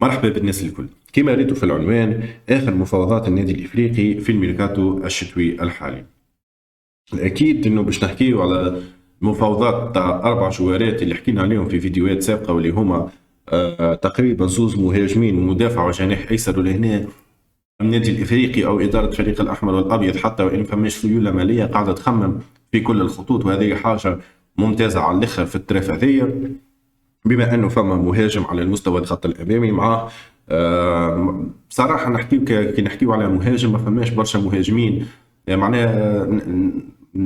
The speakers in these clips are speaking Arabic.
مرحبا بالناس الكل. كما ريتوا في العنوان، آخر مفاوضات النادي الإفريقي في الميركاتو الشتوي الحالي. الأكيد إنه باش نحكيو على مفاوضات تاع 4 جوارات اللي حكينا عليهم في فيديوهات سابقة، واللي هما تقريبا زوز مهاجمين ومدافع وجناح أيسر. ولهنا النادي الإفريقي أو إدارة فريق الأحمر والأبيض، حتى وإن فماش سيولة مالية، قاعدة تخمم في كل الخطوط، وهذه حاجة ممتازة على الآخر في التراف هذيا. بما انه فما مهاجم على المستوى الخط الامامي معاه، بصراحه نحكيو كي نحكيو على مهاجم، ما فماش برشا مهاجمين. معناها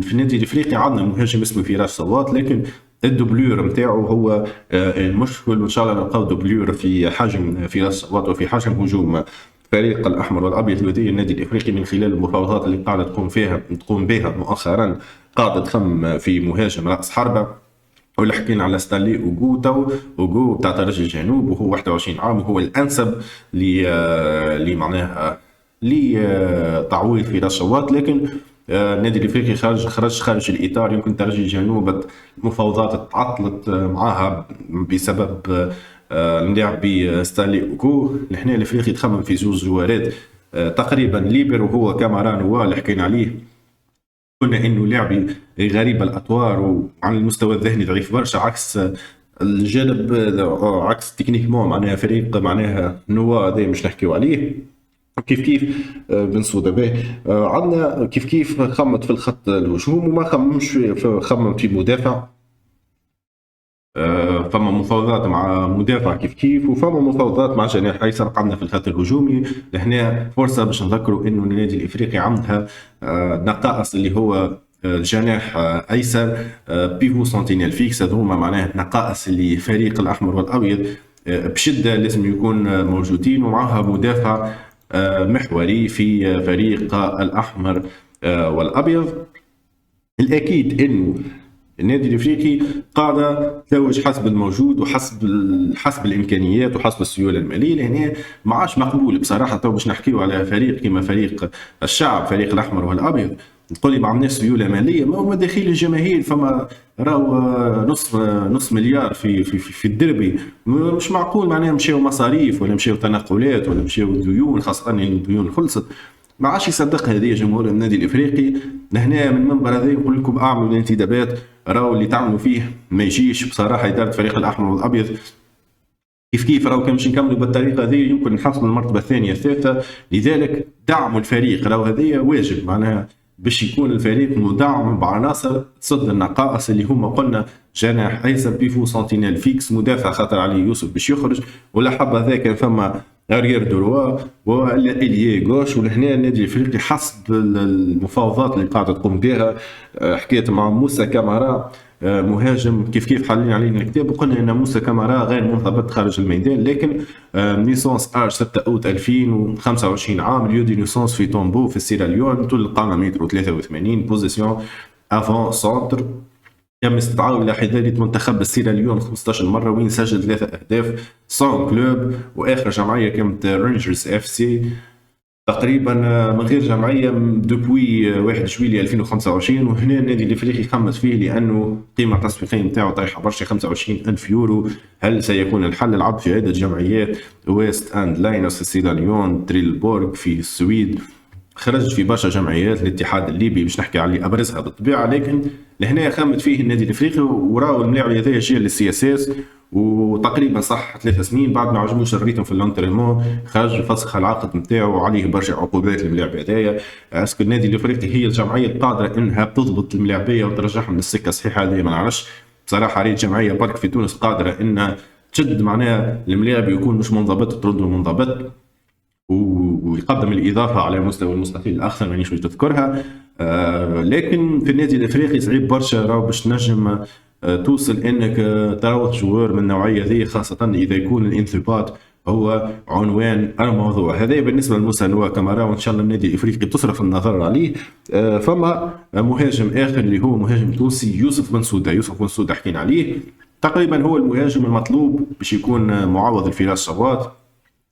في النادي الافريقي عندنا مهاجم اسمه فراس صوات، لكن الدوبلور نتاعو هو المشكل. وان شاء الله نلقاو دوبلور في حجم فراس صوات وفي حجم هجوم فريق الاحمر والابيض لدي النادي الافريقي، من خلال المفاوضات اللي قاعده تقوم بها مؤخرا. قاعده تخمم في مهاجم راس حربه، واللي حكينا على ستانلي اوغو بتاع ترجي الجنوب، وهو 21 عام، وهو الانسب لي معناها لتعويض في رشوات. لكن النادي الافريقي خرج الاطار. يمكن ترجي الجنوب المفاوضات تعطلت معاها بسبب اللاعب ستانلي اوغو. نحن الافريقي تخمم في زوج جوارات تقريبا ليبر، وهو كامارا نوا اللي حكينا عليه. قلنا انه لاعبي غريب الاطوار وعلى المستوى الذهني ضعيف برشا، عكس الجانب عكس تكنيكمون معناها فريق معناها نوا هذا مش نحكيو عليه. كيف بن سوده به عندنا كيف خمت في الخط الهجوم وما خممش خمم في مدافع. فما مفاوضات مع مدافع كيف وفما مفاوضات مع جناح ايسر. عندنا في الخط الهجومي هنا فرصه باش نذكروا انه النادي الافريقي عندها نقائص، اللي هو جناح ايسر بيفو سنتينيل فيكس. هذوما معناه نقائص اللي فريق الاحمر والابيض بشده لازم يكون موجودين، ومعها مدافع محوري في فريق الاحمر والابيض. الاكيد انه النادي الافريقي قاعده تزوج حسب الموجود وحسب الامكانيات وحسب السيوله الماليه. لهنا ما عادش مقبول بصراحه. تو باش نحكيو على فريق كما فريق الشعب، فريق الاحمر والابيض، تقول لي ما عندناش سيوله ماليه. ما هو مداخيل الجماهير، فما راهو نص مليار في الدربي. مش معقول معناها مشاو مصاريف ولا مشاو تنقلات ولا مشاو ديون، خاصه ان الديون خلصت. ما عادش يصدق هذه جمهور النادي الافريقي. لهنا من المنبر هذا نقول لكم اعملوا الانتدابات، راهو اللي تعملوا فيه ما يجيش بصراحه. اداره فريق الاحمر والابيض كيف راهو كان باش نكملوا بالطريقه هذه يمكن نحصلوا المرتبه الثانيه الثالثه. لذلك دعموا الفريق، راهو هذه واجب معناها باش يكون الفريق مدعم بعناصر تصد النقائص اللي هما قلنا جناح ايسر بيفو سنتينيل فيكس، مدافع خاطر علي يوسف باش يخرج، ولا حبه ذا كان فما اريير دروا ولا اليي غوش. ولهنا النادي الافريقي حسب المفاوضات اللي قاعده تقوم بها حكيت مع موسى كامارا مهاجم كيف حالين علينا الكتاب، وقلنا ان موسى كامارا غير منضبط خارج الميدان، لكن نيسونس اج 6 اوت 2025 عام، ليو دي نيسونس في تومبو في السيراليون، طول القامه متر 83، بوزيسيون افون سونتر. تم استدعائه الى حذاء منتخب السيراليون 15 مره، وين سجل 3 اهداف سون كلوب. واخر جمعيه كانت رينجرز اف سي تقريبا من غير جمعيه دوبوي 1 جويلية 2025. وهنا النادي الافريقي خمس فيه لانه القيمه التسويقيه نتاعو طايحه برشا، 25,000 يورو. هل سيكون الحل؟ العب في عده جمعيات، ويست اند لاينرز في سيراليون، تريلبورغ في السويد، خرج في برشا جمعيات. الاتحاد الليبي باش نحكي عليه ابرزها بالطبيعه، لكن لهنا خمت فيه النادي الافريقي. وراو الملاعب هذايا جا للسي اس اس، وتقريبا صح 3 سنين بعد ما عجبوش الريتم في اللونترينمون خرج فسخ العقد نتاعو وعليه برشا عقوبات الملاعب هذايا. اسكو النادي الافريقي هي الجمعيه القادره انها تضبط الملاعبيه وترجعهم للسكه الصحيحه؟ هذه ما نعرفش بصراحه. ريت جمعيه برك في تونس قادره انها تشد معناها الملاعب يكون مش منضبط ترده منضبط، ويقدم الإضافة على مستوى المستطيل الأخضر مانيش باش تذكرها. لكن في النادي الإفريقي صعيب برشا راهو باش تنجم توصل أنك تراوض جوار من النوعية ذي، خاصة إذا يكون الانضباط هو عنوان الموضوع هذا. بالنسبة لموسى نوا كامارا، وإن شاء الله النادي الإفريقي تصرف النظر عليه. فما مهاجم آخر اللي هو مهاجم تونسي يوسف بن سودة حكينا عليه. تقريبا هو المهاجم المطلوب باش يكون معوض الفراس شواط.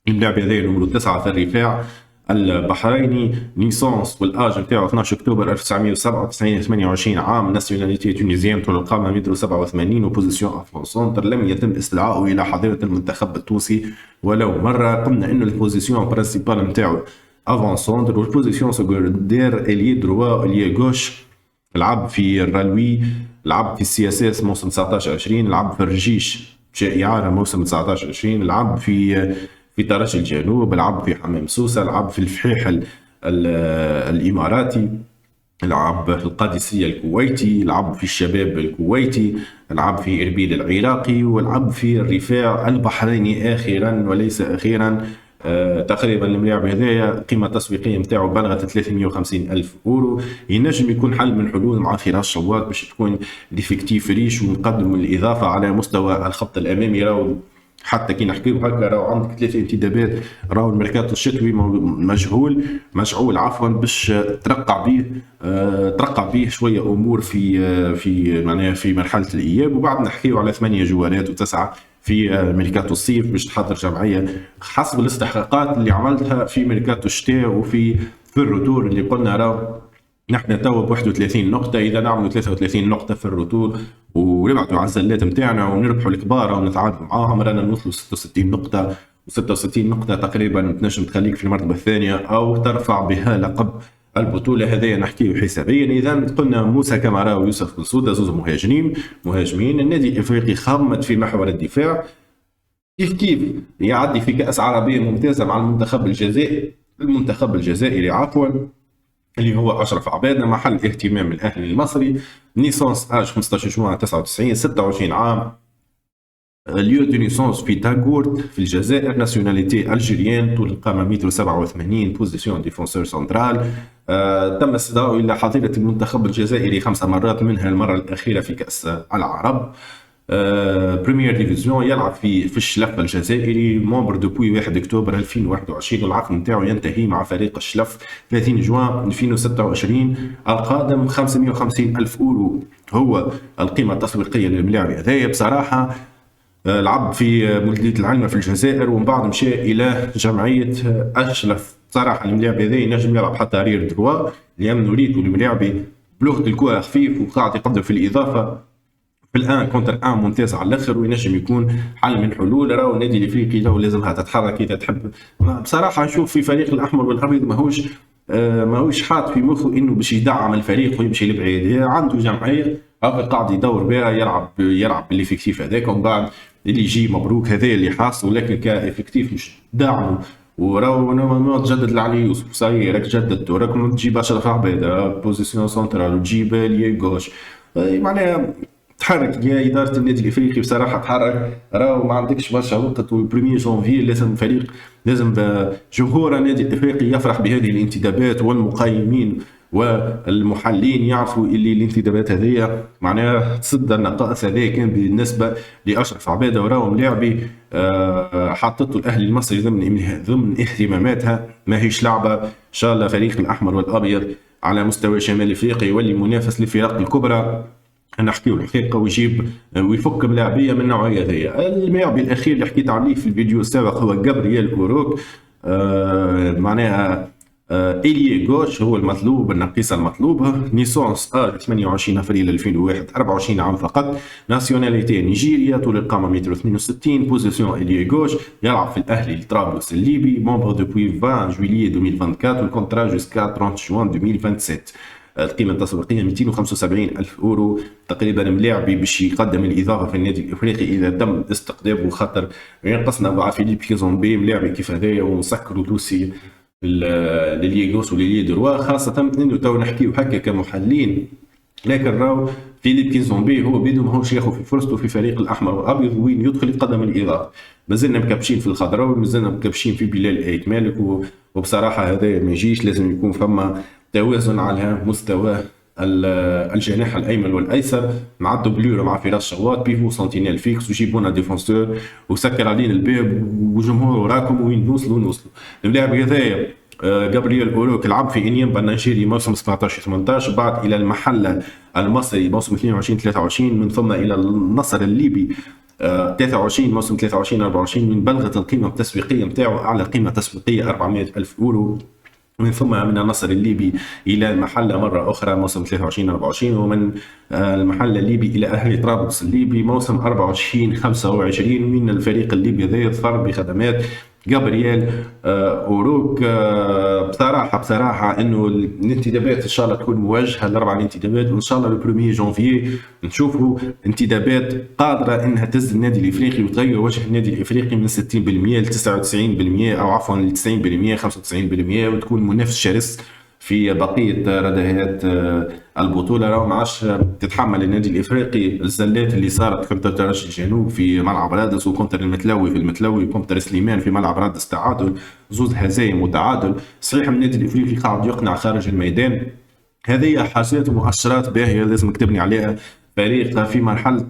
اللاعب هذا نمرو 9 في الرفاع. البحريني، نيسونس والاج نتاعو 12 اكتوبر 1997، 28 عام، ناسيوناليتي تونيزيان، طول القامه متر 87، وبوزيسيون افون سونتر. لم يتم استدعائه الى حظيره المنتخب التونسي ولو مره. قلنا انه البوزيسيون برينسيبال نتاعو افون سونتر، والبوزيسيون سكوندير اليي دروا اليي غوش. لعب في الرالوي، لعب في السي اس اس موسم 19 20، لعب في الرجيش جاء اعاره موسم 19 20، لعب في ترجي الجنوب، لعب في حمام سوسه، لعب في الفحيح الاماراتي، لعب في القادسيه الكويتي، لعب في الشباب الكويتي، لعب في اربيل العراقي، ولعب في الرفاع البحريني اخيرا وليس اخيرا. تقريبا الملاعب هذايا القيمه التسويقيه نتاعو بلغت 350 الف اورو. ينجم يكون حل من حلول مع فراس شواط باش تكون ليفيكتيف ريش ونقدم الاضافه على مستوى الخط الامامي. راهو حتى كي نحكيو هكا راهو عندك 3 انتدابات، راهو الميركاتو الشتوي مشغول عفوا باش ترقع به شويه امور في معناها في مرحله الاياب، وبعد نحكيو على 8 جوارات وتسعه في ميركاتو الصيف باش تحضر جمعيه حسب الاستحقاقات اللي عملتها في ميركاتو الشتاء في الروتور اللي قلنا راهو نحن توا ب 31 نقطة. إذا نعملوا 33 نقطة في الروتور ونبعثوا على الزلات نتاعنا ونربحوا الكبار ونتعادلوا معاهم، رانا نوصلوا 66 نقطة، و66 نقطة تقريبا تنجم تخليك في المرتبة الثانية أو ترفع بها لقب البطولة. هذايا نحكيه حسابيا. إذا قلنا موسى كامارا ويوسف بنسودة زوز مهاجمين. النادي الإفريقي خمت في محور الدفاع، كيف يعدي في كأس عربية ممتازة مع المنتخب الجزائري عفوا، اللي هو اشرف عباده، محل اهتمام الاهلي المصري. نيسانس اج 15 جوان 99، 26 عام، ليو دو نيسانس في تاغورت في الجزائر، ناسيوناليتي الجيريان، طول القامه متر 87، بوزيسيون ديفونسور سنترال. تم استدعائه الى حظيره المنتخب الجزائري 5 مرات، منها المره الاخيره في كاس العرب. بريمير ديفيزيون، يلعب في الشلف الجزائري، مومبر دوبوي 1 اكتوبر 2021، والعقد نتاعو ينتهي مع فريق الشلف 30 جوان 2026 القادم. 550 الف اورو هو القيمه التسويقيه للاعب هذايا. بصراحه لعب في مولودية العلمة في الجزائر ومن بعد مشى الى جمعيه الشلف. بصراحه الملاعب هذا ينجم يلعب حتى رير دروا، لان نريد الملاعب بلغه الكره خفيف وقاعد يقدم في الاضافه في الان كونتر ان ممتاز على الاخر، وينجم يكون حل من حلول. راهو النادي الافريقي لو لازمها تتحرك اذا تحب. بصراحه نشوف في فريق الاحمر والابيض ماهوش حاط في مخه انه باش يدعم الفريق ويمشي لبعيد. عنده جمعيه قاعد يدور بها، يلعب بالافكتيف هذاك، ومن بعد اللي يجي مبروك هذا اللي حاصل، ولكن كافكتيف مش داعمه. وراهو نورمالمون تجدد لعلي يوسف، صاي راك جددت، راك تجيب اشرف عباده بوزيسيون سنترال وتجيب لي غوش. معناها تحرك يا اداره النادي الافريقي، بصراحه تحرك. راهو ما عندكش برشا وقت، والبريمير جونفي لازم فريق، لازم جمهور النادي الافريقي يفرح بهذه الانتدابات، والمقيمين والمحللين يعرفوا اللي الانتدابات هذه معناها تسد النقائص. هذه كان بالنسبه لاشرف عباده، وراهو ملاعبي حطته الاهلي المصري ضمن اهتماماتها، ماهيش لعبه. ان شاء الله فريق الاحمر والابيض على مستوى شمال افريقيا يولي منافس للفرق الكبرى، نحكيو الحقيقه، ويجيب ويفك ملاعبيه من النوعيه هذه. اللاعب الاخير اللي حكيت عليه في الفيديو السابق هو جابرييل اوروك. معناها إليي غوش هو المطلوب، النقيصة المطلوبة. نيسونس 28 أفريل 2001، 24 عام فقط، ناسيوناليتي نيجيريا، طول القامة متر 62، بوزيسيون إليي غوش، يلعب في الأهلي طرابلس الليبي، مومبر دوبوي 20 جويلية 2024، والكونترا جوسكا 30 جوان 2027. القيمة التسويقية 275 ألف أورو تقريبا. ملاعبي باش يقدم الإضافة في النادي الإفريقي إذا تم استقطابه، خاطر ينقصنا مع فيليب كيزومبي ملاعبي كيف هذايا، ونسكروا توسي لليغوس وليلي دروا، خاصة انه تو نحكيو هكا كمحللين. لكن راهو فيليب كيزومبي هو بيدو ماهوش ياخذ في فرصته في فريق الاحمر والابيض، وين يدخل يقدم الاضافه. مازلنا مكبشين في الخضراوي، مازلنا مكبشين في بلال ايت مالك، وبصراحه هذا ما يجيش. لازم يكون فما توازن على مستوى الجناح الايمن والايسر، مع الدوبلور مع فراس شواط، بيفو سنتينيل فيكس، وجيبونا ديفونسور وسكر علينا الباب، وجمهور وراكم وين نوصلوا. اللاعب هذايا جابرييل اوروك لعب في انيمبا النيجيري موسم 17 18، بعد الى المحله المصري موسم 22 23، من ثم الى النصر الليبي 23 موسم 23 24، من بلغت القيمه التسويقيه نتاعو اعلى قيمه تسويقيه 400 الف اورو. من ثم من النصر الليبي إلى المحلة مرة أخرى موسم 23-24، ومن المحلة الليبي إلى أهلي طرابلس الليبي موسم 24-25. من الفريق الليبي هذا ظفر بخدمات جابرييل أوروك. بصراحة انه الانتدابات ان شاء الله تكون موجهه لاربع الانتدابات، وان شاء الله لو 1 جانفيي نشوفوا انتدابات قادره انها تهز النادي الافريقي وتغير وجه النادي الافريقي من 60% ل 99%، او عفوا ل 90% 95%، وتكون منافس شرس في بقيه ردهات البطوله. لو ما عادش تتحمل النادي الافريقي الزلات اللي صارت كونتر ترجي الجنوب في ملعب رادس، وكونتر المتلوي في المتلوي، وكونتر سليمان في ملعب رادس تعادل، زوز هزايم وتعادل. صحيح النادي الافريقي قاعد يقنع خارج الميدان، هذه حاجات ومؤشرات باهيه لازم تبني عليها فريق في مرحله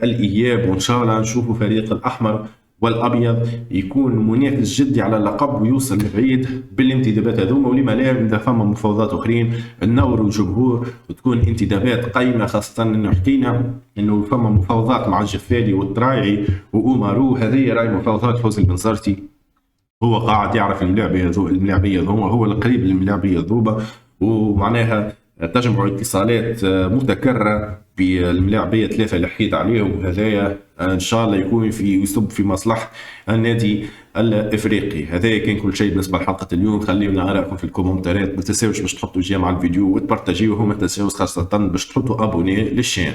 الاياب، وان شاء الله نشوفوا فريق الاحمر والابيض يكون منافس جدي على اللقب ويوصل لبعيد بالانتدابات هذوما. ولما لا اذا فما مفاوضات اخرين نوروا الجمهور وتكون انتدابات قيمه، خاصه انه حكينا انه فما مفاوضات مع الجفالي والطرايعي وأومارو. هذه راي مفاوضات فوزي البنصرتي، هو قاعد يعرف الملاعبيه هو القريب للملاعبيه ذوبه، ومعناها تجمع اتصالات متكرره بالملاعبيه ثلاثه اللي حكيت عليهم، وهذايا ان شاء الله يكون يصب في مصلحه النادي الافريقي. هذا كان كل شيء بالنسبه لحلقه اليوم. خلينا ارائكم في الكومنتات، ما تنساوش باش تحطوا جيم على الفيديو وتبارتاجيوه، وما تنساوش خاصه باش تحطوا ابوني للشان.